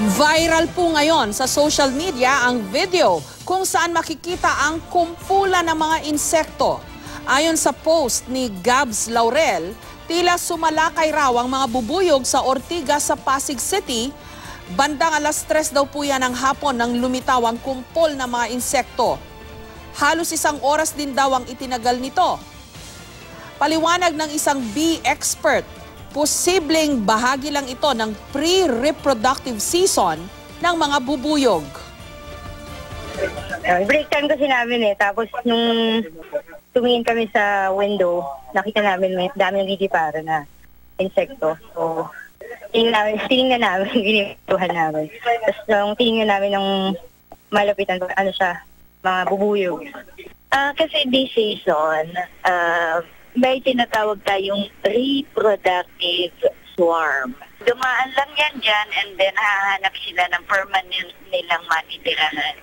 Viral po ngayon sa social media ang video kung saan makikita ang kumpulan ng mga insekto. Ayon sa post ni Gabs Laurel, tila sumalakay raw ang mga bubuyog sa Ortigas sa Pasig City. Bandang alas 3 daw po yan ng hapon nang lumitaw ang kumpol ng mga insekto. Halos 1 oras din daw ang itinagal nito. Paliwanag ng isang bee expert, posibleng bahagi lang ito ng pre-reproductive season ng mga bubuyog. Break time kasi namin tapos nung tumingin kami sa window, nakita namin may daming para na insekto. So, tinignan namin, ginituhan namin. Tapos nung tinignan namin ng malapitan, mga bubuyog. Kasi this season, may tinatawag tayong reproductive swarm. Dumaan lang yan dyan and then hahanap sila ng permanent nilang matitirahan.